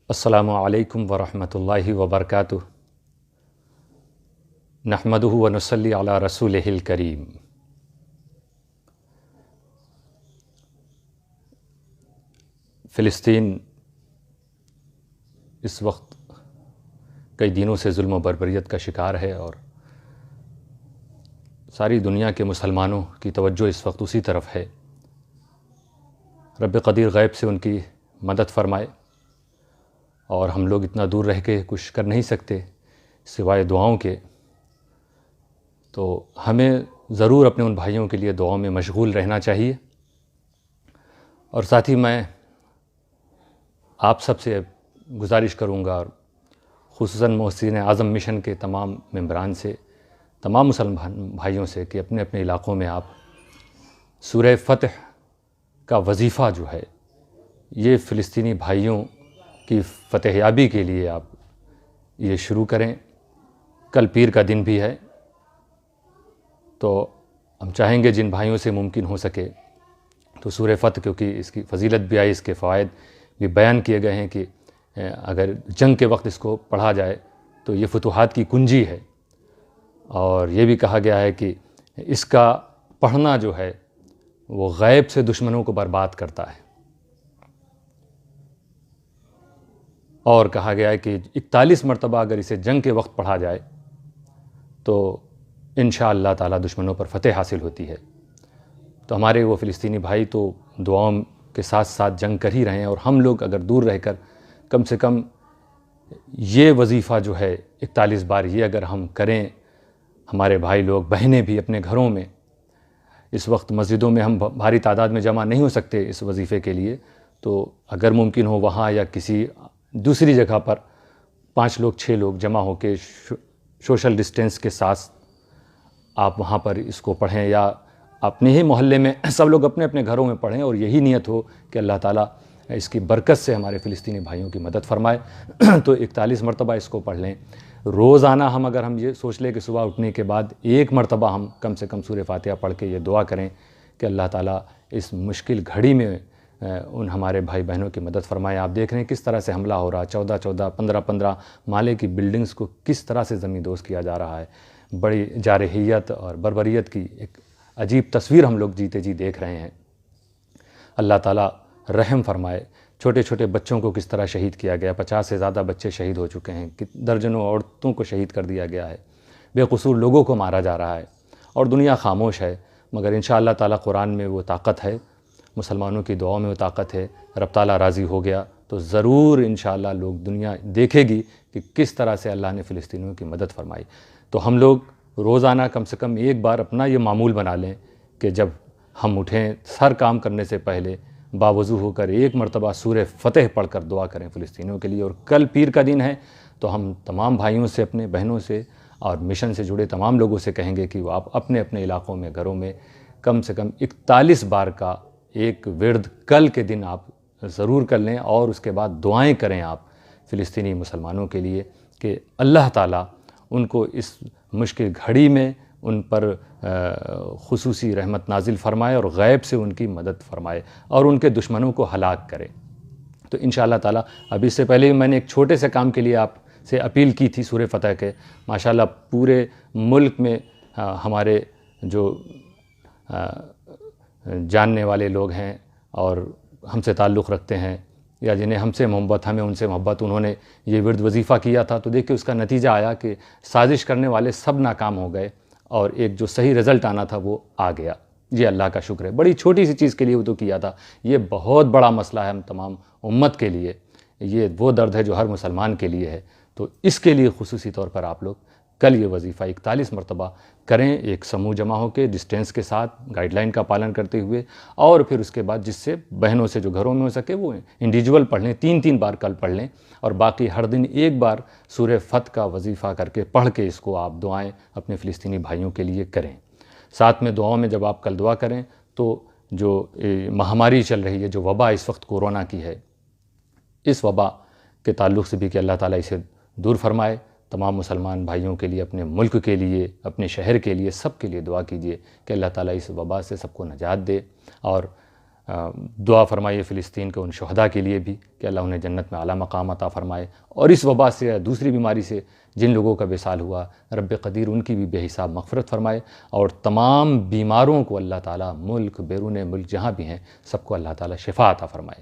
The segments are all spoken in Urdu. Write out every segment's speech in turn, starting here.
السلام علیکم ورحمۃ اللہ وبرکاتہ۔ نحمدہ ونصلی علی رسولہ الکریم۔ فلسطین اس وقت کئی دنوں سے ظلم و بربریت کا شکار ہے اور ساری دنیا کے مسلمانوں کی توجہ اس وقت اسی طرف ہے۔ رب قدیر غیب سے ان کی مدد فرمائے، اور ہم لوگ اتنا دور رہ کے کچھ کر نہیں سکتے سوائے دعاؤں کے، تو ہمیں ضرور اپنے ان بھائیوں کے لیے دعاؤں میں مشغول رہنا چاہیے۔ اور ساتھ ہی میں آپ سب سے گزارش کروں گا، اور خصوصاً محسن اعظم مشن کے تمام ممبران سے، تمام مسلمان بھائیوں سے، کہ اپنے اپنے علاقوں میں آپ سورہ فتح کا وظیفہ جو ہے، یہ فلسطینی بھائیوں کی فتح یابی کے لیے آپ یہ شروع کریں۔ کل پیر کا دن بھی ہے، تو ہم چاہیں گے جن بھائیوں سے ممکن ہو سکے تو سورہ فتح، کیونکہ اس کی فضیلت بھی آئی، اس کے فوائد بھی بیان کیے گئے ہیں کہ اگر جنگ کے وقت اس کو پڑھا جائے تو یہ فتوحات کی کنجی ہے، اور یہ بھی کہا گیا ہے کہ اس کا پڑھنا جو ہے وہ غیب سے دشمنوں کو برباد کرتا ہے، اور کہا گیا ہے کہ 41 مرتبہ اگر اسے جنگ کے وقت پڑھا جائے تو انشاءاللہ تعالی دشمنوں پر فتح حاصل ہوتی ہے۔ تو ہمارے وہ فلسطینی بھائی تو دعاؤں کے ساتھ ساتھ جنگ کر ہی رہے ہیں، اور ہم لوگ اگر دور رہ کر کم سے کم یہ وظیفہ جو ہے 41 بار یہ اگر ہم کریں، ہمارے بھائی لوگ بہنیں بھی اپنے گھروں میں، اس وقت مسجدوں میں ہم بھاری تعداد میں جمع نہیں ہو سکتے اس وظیفے کے لیے، تو اگر ممکن ہو وہاں یا کسی دوسری جگہ پر 5 لوگ 6 لوگ جمع ہو کے سوشل ڈسٹینس کے ساتھ آپ وہاں پر اس کو پڑھیں، یا اپنے ہی محلے میں سب لوگ اپنے اپنے گھروں میں پڑھیں، اور یہی نیت ہو کہ اللہ تعالیٰ اس کی برکت سے ہمارے فلسطینی بھائیوں کی مدد فرمائے۔ تو 41 مرتبہ اس کو پڑھ لیں۔ روزانہ اگر ہم یہ سوچ لیں کہ صبح اٹھنے کے بعد 1 مرتبہ ہم کم سے کم سورہ فاتحہ پڑھ کے یہ دعا کریں کہ اللہ تعالیٰ اس مشکل گھڑی میں ان ہمارے بھائی بہنوں کی مدد فرمائے۔ آپ دیکھ رہے ہیں کس طرح سے حملہ ہو رہا ہے، 14 15 مالے کی بلڈنگز کو کس طرح سے زمین کیا جا رہا ہے۔ بڑی جارحیت اور بربریت کی ایک عجیب تصویر ہم لوگ جیتے جی دیکھ رہے ہیں۔ اللہ تعالیٰ رحم فرمائے۔ چھوٹے چھوٹے بچوں کو کس طرح شہید کیا گیا، 50 سے زیادہ بچے شہید ہو چکے ہیں، درجنوں عورتوں کو شہید کر دیا گیا ہے، بے قصور لوگوں کو مارا جا رہا ہے، اور دنیا خاموش ہے۔ مگر انشاءاللہ تعالیٰ قرآن میں وہ طاقت ہے، مسلمانوں کی دعاؤں میں وہ طاقت ہے۔ رب تعالیٰ راضی ہو گیا تو ضرور انشاءاللہ لوگ دنیا دیکھے گی کہ کس طرح سے اللہ نے فلسطینیوں کی مدد فرمائی۔ تو ہم لوگ روزانہ کم سے کم 1 بار اپنا یہ معمول بنا لیں کہ جب ہم اٹھیں ہر کام کرنے سے پہلے باوضو ہو کر 1 مرتبہ سورہ فتح پڑھ کر دعا کریں فلسطینیوں کے لیے۔ اور کل پیر کا دن ہے، تو ہم تمام بھائیوں سے، اپنے بہنوں سے اور مشن سے جڑے تمام لوگوں سے کہیں گے کہ وہ آپ اپنے اپنے علاقوں میں، گھروں میں کم سے کم 41 بار کا ایک ورد کل کے دن آپ ضرور کر لیں، اور اس کے بعد دعائیں کریں آپ فلسطینی مسلمانوں کے لیے کہ اللہ تعالیٰ ان کو اس مشکل گھڑی میں ان پر خصوصی رحمت نازل فرمائے، اور غیب سے ان کی مدد فرمائے، اور ان کے دشمنوں کو ہلاک کرے۔ تو انشاءاللہ تعالیٰ ابھی سے پہلے میں نے ایک چھوٹے سے کام کے لیے آپ سے اپیل کی تھی سورہ فتح کے۔ ماشاءاللہ پورے ملک میں ہمارے جو جاننے والے لوگ ہیں اور ہم سے تعلق رکھتے ہیں، یا جنہیں ہم سے محبت، ہمیں ان سے محبت، انہوں نے یہ ورد وظیفہ کیا تھا، تو دیکھیں اس کا نتیجہ آیا کہ سازش کرنے والے سب ناکام ہو گئے، اور ایک جو صحیح رزلٹ آنا تھا وہ آ گیا۔ یہ اللہ کا شکر ہے۔ بڑی چھوٹی سی چیز کے لیے وہ تو کیا تھا، یہ بہت بڑا مسئلہ ہے ہم تمام امت کے لیے، یہ وہ درد ہے جو ہر مسلمان کے لیے ہے۔ تو اس کے لیے خصوصی طور پر آپ لوگ کل یہ وظیفہ 41 مرتبہ کریں، ایک سموہ جمع ہو کے ڈسٹینس کے ساتھ، گائیڈ لائن کا پالن کرتے ہوئے، اور پھر اس کے بعد جس سے بہنوں سے جو گھروں میں ہو سکے وہ انڈیویجول پڑھ لیں، 3 بار کل پڑھ لیں، اور باقی ہر دن 1 بار سورہ فتح کا وظیفہ کر کے پڑھ کے اس کو آپ دعائیں اپنے فلسطینی بھائیوں کے لیے کریں۔ ساتھ میں دعاؤں میں جب آپ کل دعا کریں تو جو مہاماری چل رہی ہے، جو وبا اس وقت کورونا کی ہے، اس وبا کے تعلق سے بھی کہ اللہ تعالیٰ اسے دور فرمائے۔ تمام مسلمان بھائیوں کے لیے، اپنے ملک کے لیے، اپنے شہر کے لیے، سب کے لیے دعا کیجیے کہ اللہ تعالیٰ اس وبا سے سب کو نجات دے، اور دعا فرمائیے فلسطین کے ان شہداء کے لیے بھی کہ اللہ انہیں جنت میں اعلیٰ مقام عطا فرمائے، اور اس وبا سے یا دوسری بیماری سے جن لوگوں کا وصال ہوا رب قدیر ان کی بھی بے حساب مغفرت فرمائے، اور تمام بیماروں کو اللہ تعالیٰ ملک بیرون ملک جہاں بھی ہیں سب کو اللہ تعالیٰ شفا عطا فرمائے۔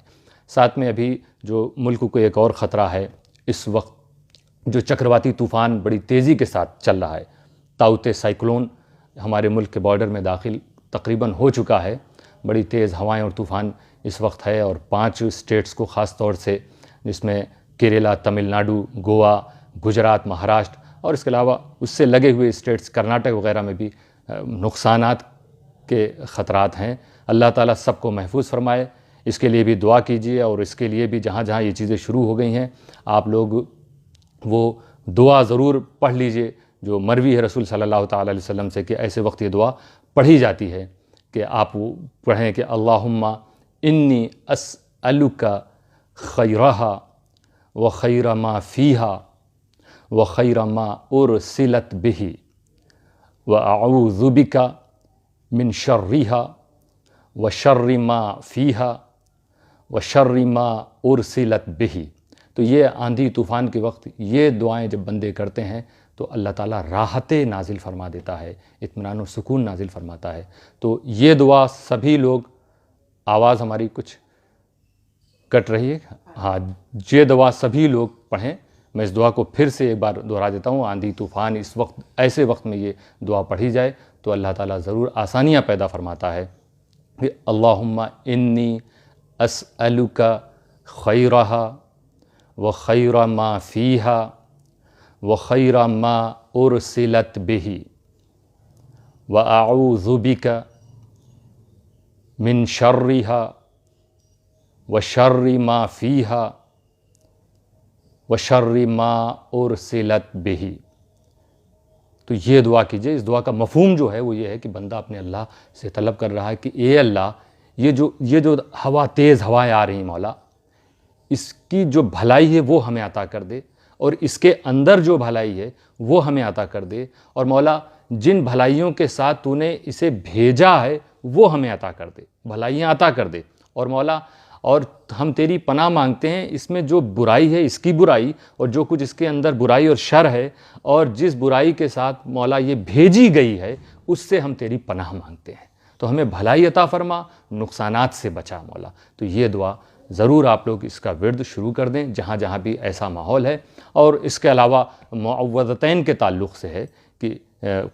ساتھ میں ابھی جو ملک کو ایک اور خطرہ ہے، اس وقت جو چکرواتی طوفان بڑی تیزی کے ساتھ چل رہا ہے، تاؤتے سائیکلون ہمارے ملک کے بارڈر میں داخل تقریباً ہو چکا ہے، بڑی تیز ہوائیں اور طوفان اس وقت ہے، اور 5 اسٹیٹس کو خاص طور سے جس میں کیرلا، تمل ناڈو، گوا، گجرات، مہاراشٹر اور اس کے علاوہ اس سے لگے ہوئے اسٹیٹس کرناٹک وغیرہ میں بھی نقصانات کے خطرات ہیں۔ اللہ تعالیٰ سب کو محفوظ فرمائے، اس کے لیے بھی دعا کیجیے، اور اس کے لیے بھی جہاں جہاں یہ چیزیں شروع ہو گئی ہیں آپ لوگ وہ دعا ضرور پڑھ لیجئے جو مروی ہے رسول صلی اللہ تعالیٰ علیہ وسلم سے کہ ایسے وقت یہ دعا پڑھی جاتی ہے کہ آپ وہ پڑھیں کہ اللہم انی اسألک خیرہا و خیر ما فیہا و خیر ما ارسلت بہ و اعوذ بک من شرہا و شر ما فیہا و شر ما ارسلت بہ۔ تو یہ آندھی طوفان کے وقت یہ دعائیں جب بندے کرتے ہیں تو اللہ تعالیٰ راحتیں نازل فرما دیتا ہے، اطمینان و سکون نازل فرماتا ہے۔ تو یہ دعا سبھی لوگ، آواز ہماری کچھ کٹ رہی ہے، ہاں یہ دعا سبھی لوگ پڑھیں۔ میں اس دعا کو پھر سے ایک بار دہرا دیتا ہوں، آندھی طوفان اس وقت ایسے وقت میں یہ دعا پڑھی جائے تو اللہ تعالیٰ ضرور آسانیاں پیدا فرماتا ہے کہ اللہم انی اسألک خیرہا و خیر ما فیہا و خیر ما ارسلت بہ و اعوذ بک من شرہا و شر ما فیہا و شر ما ارسلت بہ۔ تو یہ دعا کیجئے۔ اس دعا کا مفہوم جو ہے وہ یہ ہے کہ بندہ اپنے اللہ سے طلب کر رہا ہے کہ اے اللہ یہ جو ہوا، تیز ہوائیں آ رہی ہیں مولا، اس کی جو بھلائی ہے وہ ہمیں عطا کر دے، اور اس کے اندر جو بھلائی ہے وہ ہمیں عطا کر دے، اور مولا جن بھلائیوں کے ساتھ تو نے اسے بھیجا ہے وہ ہمیں عطا کر دے، بھلائیاں عطا کر دے۔ اور مولا اور ہم تیری پناہ مانگتے ہیں اس میں جو برائی ہے، اس کی برائی، اور جو کچھ اس کے اندر برائی اور شر ہے، اور جس برائی کے ساتھ مولا یہ بھیجی گئی ہے اس سے ہم تیری پناہ مانگتے ہیں۔ تو ہمیں بھلائی عطا فرما، نقصانات سے بچا مولا۔ تو یہ دعا ضرور آپ لوگ اس کا ورد شروع کر دیں جہاں جہاں بھی ایسا ماحول ہے۔ اور اس کے علاوہ معوذتین کے تعلق سے ہے کہ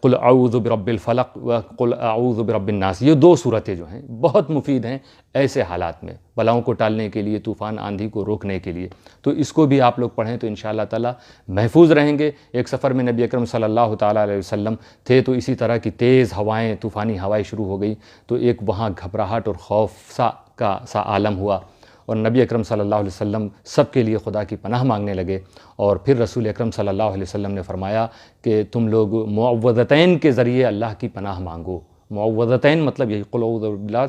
قل اعوذ برب الفلق و قل اعوذ برب الناس، یہ 2 صورتیں جو ہیں بہت مفید ہیں ایسے حالات میں، بلاؤں کو ٹالنے کے لیے، طوفان آندھی کو روکنے کے لیے۔ تو اس کو بھی آپ لوگ پڑھیں تو انشاءاللہ تعالیٰ محفوظ رہیں گے۔ ایک سفر میں نبی اکرم صلی اللہ تعالیٰ علیہ وسلم تھے تو اسی طرح کی تیز ہوائیں، طوفانی ہوائیں شروع ہو گئی، تو ایک وہاں گھبراہٹ اور خوف سا عالم ہوا، اور نبی اکرم صلی اللہ علیہ وسلم سب کے لیے خدا کی پناہ مانگنے لگے۔ اور پھر رسول اکرم صلی اللہ علیہ وسلم نے فرمایا کہ تم لوگ معوذتین کے ذریعے اللہ کی پناہ مانگو۔ معوذتین مطلب یہی قل اعوذ باللہ،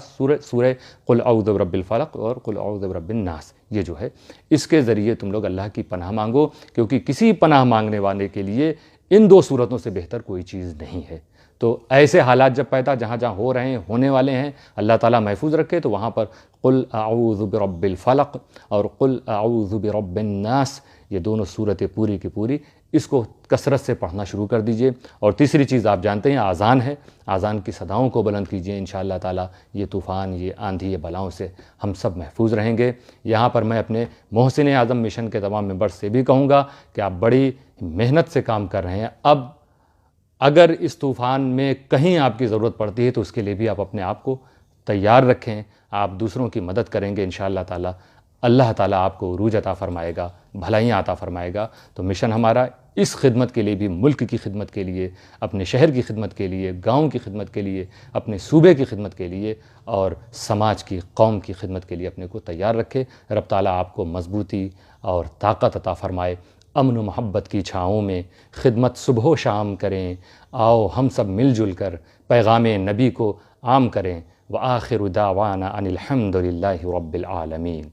سورہ قل اعوذ برب الفلق اور قل اعوذ برب الناس، یہ جو ہے اس کے ذریعے تم لوگ اللہ کی پناہ مانگو، کیونکہ کسی پناہ مانگنے والے کے لیے ان 2 صورتوں سے بہتر کوئی چیز نہیں ہے۔ تو ایسے حالات جب پیدا جہاں جہاں ہو رہے ہیں، ہونے والے ہیں، اللہ تعالیٰ محفوظ رکھے، تو وہاں پر قل اعوذ برب الفلق اور قل اعوذ برب الناس، یہ دونوں صورتیں پوری کی پوری اس کو کثرت سے پڑھنا شروع کر دیجئے۔ اور تیسری چیز آپ جانتے ہیں اذان ہے، اذان کی صداؤں کو بلند کیجئے، انشاءاللہ تعالیٰ یہ طوفان، یہ آندھی، یہ بلاؤں سے ہم سب محفوظ رہیں گے۔ یہاں پر میں اپنے محسن اعظم مشن کے تمام ممبرز سے بھی کہوں گا کہ آپ بڑی محنت سے کام کر رہے ہیں۔ اب اگر اس طوفان میں کہیں آپ کی ضرورت پڑتی ہے تو اس کے لیے بھی آپ اپنے آپ کو تیار رکھیں، آپ دوسروں کی مدد کریں گے انشاءاللہ تعالیٰ، اللہ تعالیٰ آپ کو عروج عطا فرمائے گا، بھلائیاں عطا فرمائے گا۔ تو مشن ہمارا اس خدمت کے لیے بھی، ملک کی خدمت کے لیے، اپنے شہر کی خدمت کے لیے، گاؤں کی خدمت کے لیے، اپنے صوبے کی خدمت کے لیے اور سماج کی، قوم کی خدمت کے لیے اپنے کو تیار رکھے۔ رب تعالیٰ آپ کو مضبوطی اور طاقت عطا فرمائے۔ امن و محبت کی چھاؤں میں خدمت صبح و شام کریں، آؤ ہم سب مل جل کر پیغام نبی کو عام کریں۔ وآخر دعوانا ان الحمد للہ رب العالمین۔